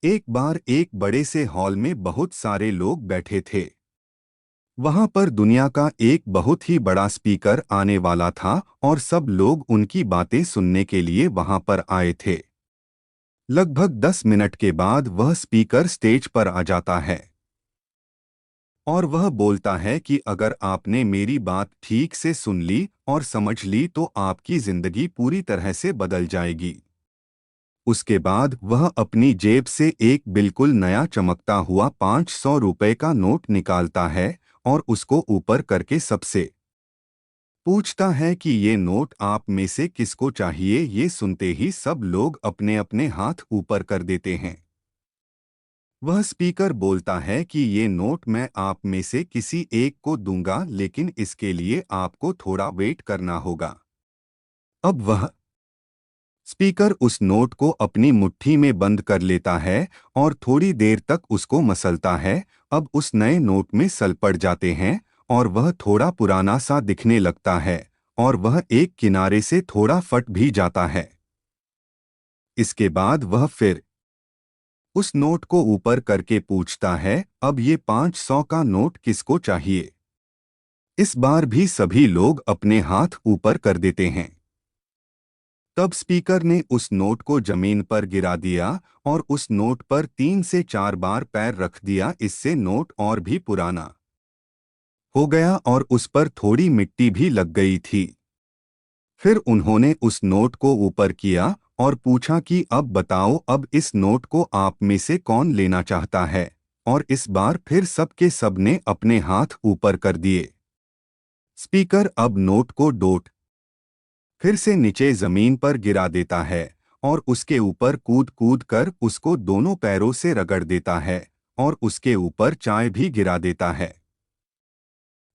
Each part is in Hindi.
एक बार एक बड़े से हॉल में बहुत सारे लोग बैठे थे। वहां पर दुनिया का एक बहुत ही बड़ा स्पीकर आने वाला था और सब लोग उनकी बातें सुनने के लिए वहां पर आए थे। लगभग 10 मिनट के बाद वह स्पीकर स्टेज पर आ जाता है और वह बोलता है कि अगर आपने मेरी बात ठीक से सुन ली और समझ ली तो आपकी जिंदगी पूरी तरह से बदल जाएगी। उसके बाद वह अपनी जेब से एक बिल्कुल नया चमकता हुआ 500 रुपए का नोट निकालता है और उसको ऊपर करके सबसे पूछता है कि ये नोट आप में से किसको चाहिए। ये सुनते ही सब लोग अपने अपने हाथ ऊपर कर देते हैं। वह स्पीकर बोलता है कि ये नोट मैं आप में से किसी एक को दूंगा, लेकिन इसके लिए आपको थोड़ा वेट करना होगा। अब वह स्पीकर उस नोट को अपनी मुट्ठी में बंद कर लेता है और थोड़ी देर तक उसको मसलता है। अब उस नए नोट में सल पड़ जाते हैं और वह थोड़ा पुराना सा दिखने लगता है और वह एक किनारे से थोड़ा फट भी जाता है। इसके बाद वह फिर उस नोट को ऊपर करके पूछता है, अब ये 500 का नोट किसको चाहिए। इस बार भी सभी लोग अपने हाथ ऊपर कर देते हैं। तब स्पीकर ने उस नोट को जमीन पर गिरा दिया और उस नोट पर 3 से 4 बार पैर रख दिया। इससे नोट और भी पुराना हो गया और उस पर थोड़ी मिट्टी भी लग गई थी। फिर उन्होंने उस नोट को ऊपर किया और पूछा कि अब बताओ, अब इस नोट को आप में से कौन लेना चाहता है। और इस बार फिर सबके सब ने अपने हाथ ऊपर कर दिए। स्पीकर अब नोट को डोट फिर से नीचे जमीन पर गिरा देता है और उसके ऊपर कूद कूद कर उसको दोनों पैरों से रगड़ देता है और उसके ऊपर चाय भी गिरा देता है।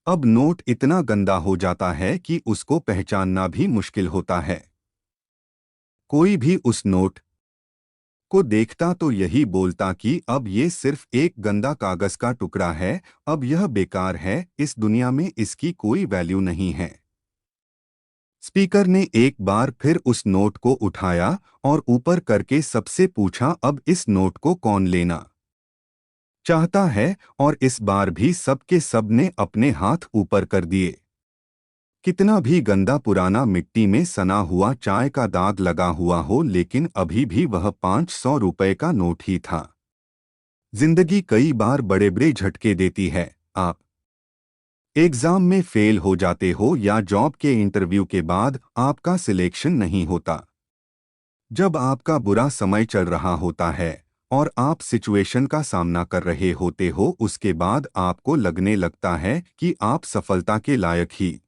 अब नोट इतना गंदा हो जाता है कि उसको पहचानना भी मुश्किल होता है। कोई भी उस नोट को देखता तो यही बोलता कि अब ये सिर्फ एक गंदा कागज का टुकड़ा है, अब यह बेकार है, इस दुनिया में इसकी कोई वैल्यू नहीं है। स्पीकर ने एक बार फिर उस नोट को उठाया और ऊपर करके सबसे पूछा, अब इस नोट को कौन लेना चाहता है। और इस बार भी सबके सब ने अपने हाथ ऊपर कर दिए। कितना भी गंदा पुराना मिट्टी में सना हुआ चाय का दाग लगा हुआ हो, लेकिन अभी भी वह 500 रुपए का नोट ही था। जिंदगी कई बार बड़े बड़े झटके देती है। आप एग्जाम में फेल हो जाते हो या जॉब के इंटरव्यू के बाद आपका सिलेक्शन नहीं होता। जब आपका बुरा समय चल रहा होता है और आप सिचुएशन का सामना कर रहे होते हो, उसके बाद आपको लगने लगता है कि आप सफलता के लायक ही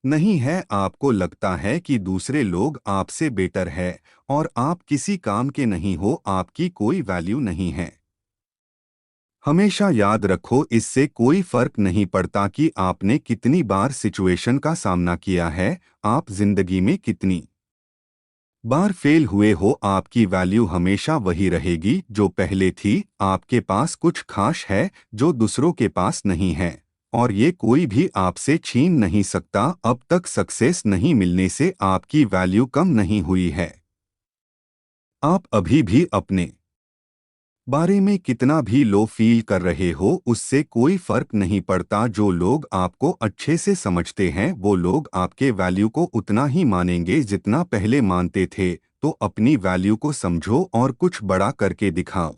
नहीं है। आपको लगता है कि दूसरे लोग आपसे बेटर है और आप किसी काम के नहीं हो, आपकी कोई वैल्यू नहीं है। हमेशा याद रखो, इससे कोई फर्क नहीं पड़ता कि आपने कितनी बार सिचुएशन का सामना किया है, आप जिंदगी में कितनी बार फेल हुए हो, आपकी वैल्यू हमेशा वही रहेगी जो पहले थी। आपके पास कुछ खास है जो दूसरों के पास नहीं है और ये कोई भी आपसे छीन नहीं सकता। अब तक सक्सेस नहीं मिलने से आपकी वैल्यू कम नहीं हुई है। आप अभी भी अपने बारे में कितना भी लो फील कर रहे हो, उससे कोई फर्क नहीं पड़ता। जो लोग आपको अच्छे से समझते हैं वो लोग आपके वैल्यू को उतना ही मानेंगे जितना पहले मानते थे। तो अपनी वैल्यू को समझो और कुछ बड़ा करके दिखाओ।